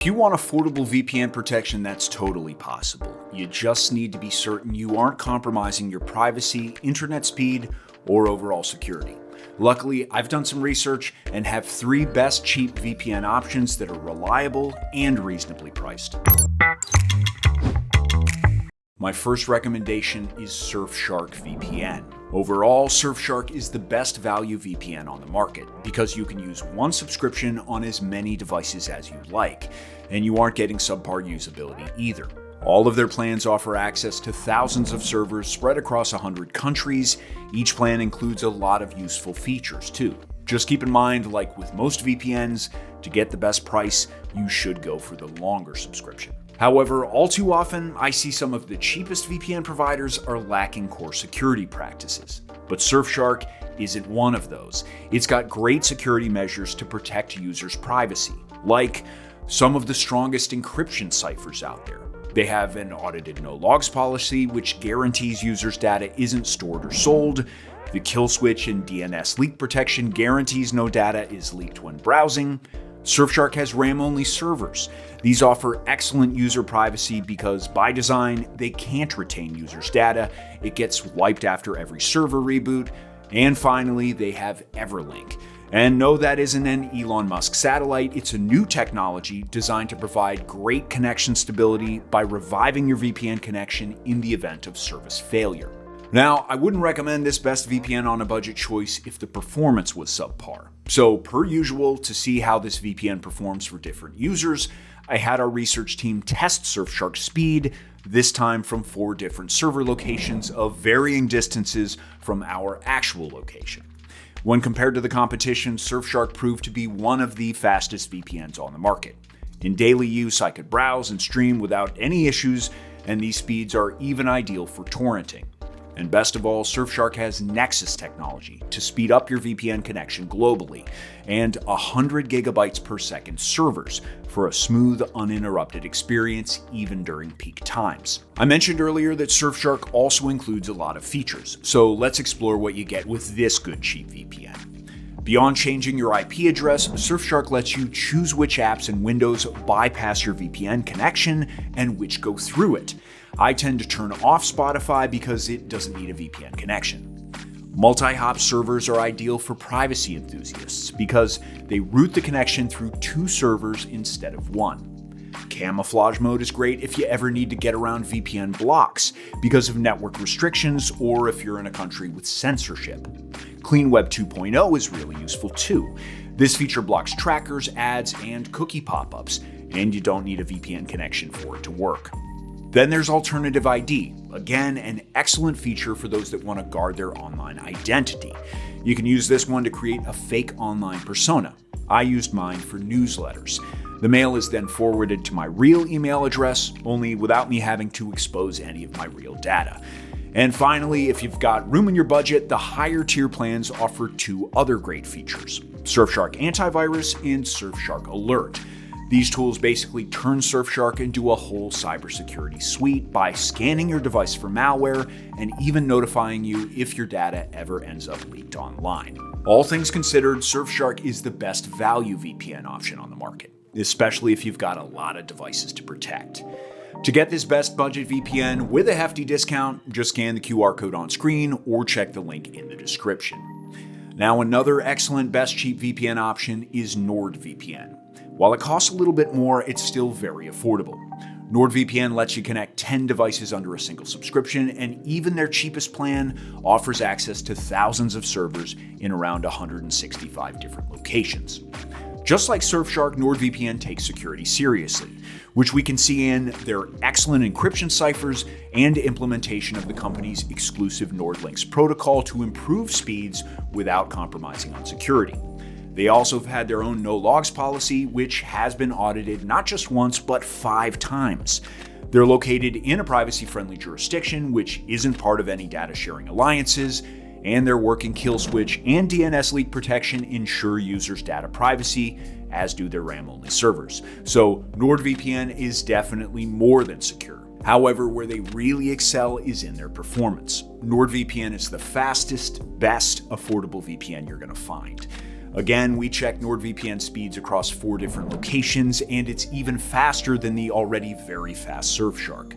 If you want affordable VPN protection, that's totally possible. You just need to be certain you aren't compromising your privacy, internet speed, or overall security. Luckily, I've done some research and have 3 best cheap VPN options that are reliable and reasonably priced. My first recommendation is Surfshark VPN. Overall, Surfshark is the best value VPN on the market because you can use one subscription on as many devices as you like, and you aren't getting subpar usability either. All of their plans offer access to thousands of servers spread across 100 countries. Each plan includes a lot of useful features too. Just keep in mind, like with most VPNs, to get the best price, you should go for the longer subscription. However, all too often, I see some of the cheapest VPN providers are lacking core security practices. But Surfshark isn't one of those. It's got great security measures to protect users' privacy, like some of the strongest encryption ciphers out there. They have an audited no-logs policy, which guarantees users' data isn't stored or sold. The kill switch and DNS leak protection guarantees no data is leaked when browsing. Surfshark has RAM-only servers. These offer excellent user privacy because, by design, they can't retain users' data. It gets wiped after every server reboot. And finally, they have Everlink. And no, that isn't an Elon Musk satellite. It's a new technology designed to provide great connection stability by reviving your VPN connection in the event of service failure. Now, I wouldn't recommend this best VPN on a budget choice if the performance was subpar. So, per usual, to see how this VPN performs for different users, I had our research team test Surfshark speed, this time from 4 different server locations of varying distances from our actual location. When compared to the competition, Surfshark proved to be one of the fastest VPNs on the market. In daily use, I could browse and stream without any issues, and these speeds are even ideal for torrenting. And best of all, Surfshark has Nexus technology to speed up your VPN connection globally, and 100 gigabytes per second servers for a smooth, uninterrupted experience even during peak times. I mentioned earlier that Surfshark also includes a lot of features, so let's explore what you get with this good cheap VPN. Beyond changing your IP address, Surfshark lets you choose which apps and windows bypass your VPN connection and which go through it. I tend to turn off Spotify because it doesn't need a VPN connection. Multi-hop servers are ideal for privacy enthusiasts because they route the connection through 2 servers instead of 1. Camouflage mode is great if you ever need to get around VPN blocks because of network restrictions or if you're in a country with censorship. Clean Web 2.0 is really useful too. This feature blocks trackers, ads, and cookie pop-ups, and you don't need a VPN connection for it to work. Then there's Alternative ID, again an excellent feature for those that want to guard their online identity. You can use this one to create a fake online persona. I used mine for newsletters. The mail is then forwarded to my real email address, only without me having to expose any of my real data. And finally, if you've got room in your budget, the higher tier plans offer 2 other great features: Surfshark Antivirus and Surfshark Alert. These tools basically turn Surfshark into a whole cybersecurity suite by scanning your device for malware and even notifying you if your data ever ends up leaked online. All things considered, Surfshark is the best value VPN option on the market, especially if you've got a lot of devices to protect. To get this best budget VPN with a hefty discount, just scan the QR code on screen or check the link in the description. Now, another excellent best cheap VPN option is NordVPN. While it costs a little bit more, it's still very affordable. NordVPN lets you connect 10 devices under a single subscription, and even their cheapest plan offers access to thousands of servers in around 165 different locations. Just like Surfshark, NordVPN takes security seriously, which we can see in their excellent encryption ciphers and implementation of the company's exclusive NordLynx protocol to improve speeds without compromising on security. They also have had their own no-logs policy, which has been audited not just once, but 5 times. They're located in a privacy-friendly jurisdiction, which isn't part of any data-sharing alliances, and their working kill switch and DNS leak protection ensure users' data privacy, as do their RAM-only servers. So NordVPN is definitely more than secure. However, where they really excel is in their performance. NordVPN is the fastest, best affordable VPN you're going to find. Again, we checked NordVPN speeds across 4 different locations, and it's even faster than the already very fast Surfshark.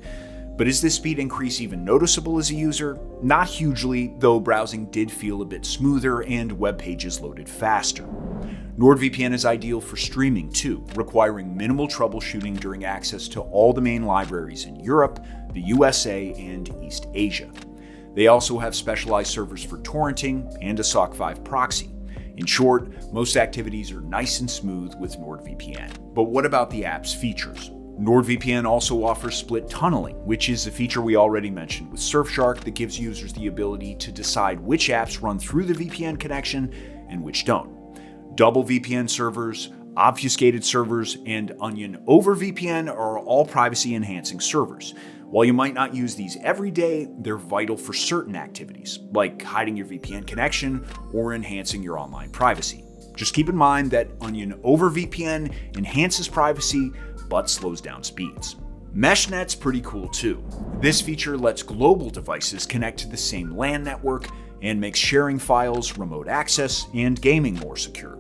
But is this speed increase even noticeable as a user? Not hugely, though browsing did feel a bit smoother and web pages loaded faster. NordVPN is ideal for streaming too, requiring minimal troubleshooting during access to all the main libraries in Europe, the USA, and East Asia. They also have specialized servers for torrenting and a SOC 5 proxy. In short, most activities are nice and smooth with NordVPN. But what about the app's features? NordVPN also offers split tunneling, which is a feature we already mentioned with Surfshark that gives users the ability to decide which apps run through the VPN connection and which don't. Double VPN servers, obfuscated servers, and Onion over VPN are all privacy-enhancing servers. While you might not use these every day, they're vital for certain activities, like hiding your VPN connection or enhancing your online privacy. Just keep in mind that Onion over VPN enhances privacy, but slows down speeds. MeshNet's pretty cool too. This feature lets global devices connect to the same LAN network and makes sharing files, remote access, and gaming more secure.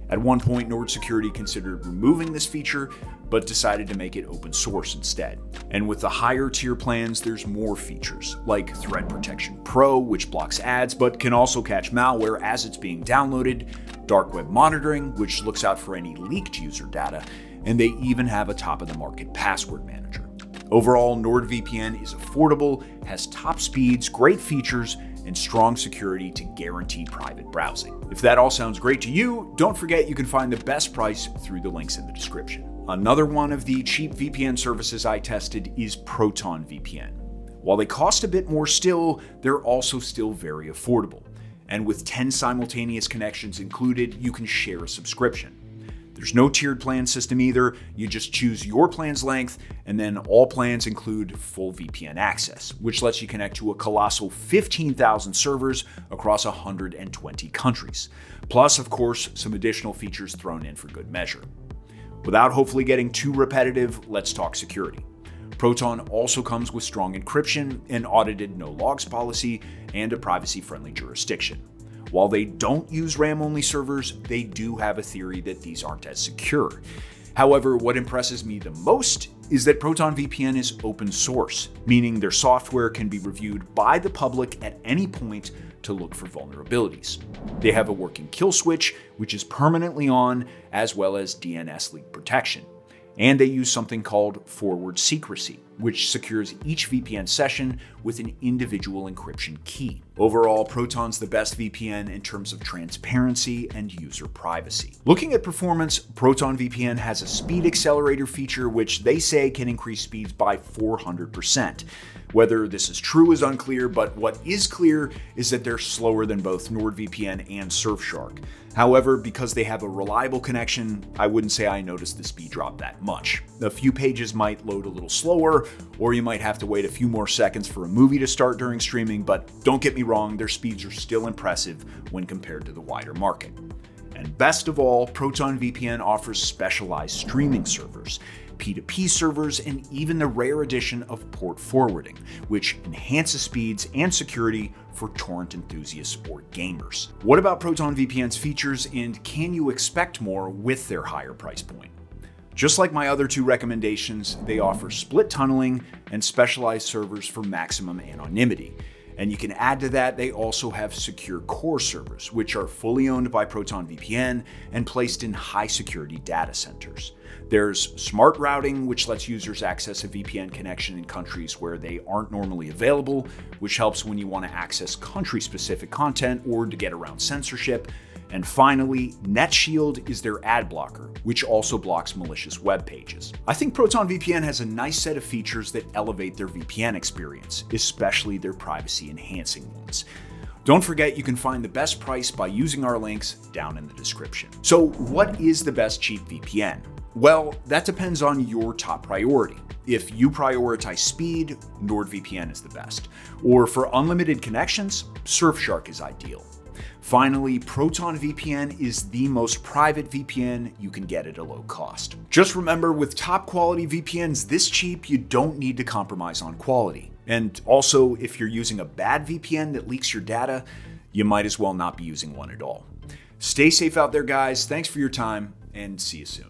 At one point, Nord Security considered removing this feature, but decided to make it open source instead. And with the higher tier plans, there's more features, like Threat Protection Pro, which blocks ads but can also catch malware as it's being downloaded, dark web monitoring, which looks out for any leaked user data, and they even have a top-of-the-market password manager. Overall, NordVPN is affordable, has top speeds, great features, and strong security to guarantee private browsing. If that all sounds great to you, don't forget you can find the best price through the links in the description. Another one of the cheap VPN services I tested is Proton VPN. While they cost a bit more still, they're also still very affordable. And with 10 simultaneous connections included, you can share a subscription. There's no tiered plan system either. You just choose your plan's length, and then all plans include full VPN access, which lets you connect to a colossal 15,000 servers across 120 countries. Plus, of course, some additional features thrown in for good measure. Without hopefully getting too repetitive, let's talk security. Proton also comes with strong encryption, an audited no logs policy, and a privacy-friendly jurisdiction. While they don't use RAM-only servers, they do have a theory that these aren't as secure. However, what impresses me the most is that Proton VPN is open source, meaning their software can be reviewed by the public at any point to look for vulnerabilities. They have a working kill switch, which is permanently on, as well as DNS leak protection. And they use something called forward secrecy, which secures each VPN session with an individual encryption key. Overall, Proton's the best VPN in terms of transparency and user privacy. Looking at performance, Proton VPN has a speed accelerator feature which they say can increase speeds by 400%. Whether this is true is unclear, but what is clear is that they're slower than both NordVPN and Surfshark. However, because they have a reliable connection, I wouldn't say I noticed the speed drop that much. A few pages might load a little slower, or you might have to wait a few more seconds for a movie to start during streaming, but don't get me wrong, their speeds are still impressive when compared to the wider market. And best of all, Proton VPN offers specialized streaming servers, P2P servers, and even the rare addition of port forwarding, which enhances speeds and security for torrent enthusiasts or gamers. What about Proton VPN's features, and can you expect more with their higher price point? Just like my other two recommendations, they offer split tunneling and specialized servers for maximum anonymity. And you can add to that, they also have secure core servers, which are fully owned by Proton VPN and placed in high security data centers. There's smart routing, which lets users access a VPN connection in countries where they aren't normally available, which helps when you want to access country-specific content or to get around censorship. And finally, NetShield is their ad blocker, which also blocks malicious web pages. I think Proton VPN has a nice set of features that elevate their VPN experience, especially their privacy-enhancing ones. Don't forget you can find the best price by using our links down in the description. So what is the best cheap VPN? Well, that depends on your top priority. If you prioritize speed, NordVPN is the best. Or for unlimited connections, Surfshark is ideal. Finally, Proton VPN is the most private VPN you can get at a low cost. Just remember, with top quality VPNs this cheap, you don't need to compromise on quality. And also, if you're using a bad VPN that leaks your data, you might as well not be using one at all. Stay safe out there, guys. Thanks for your time, and see you soon.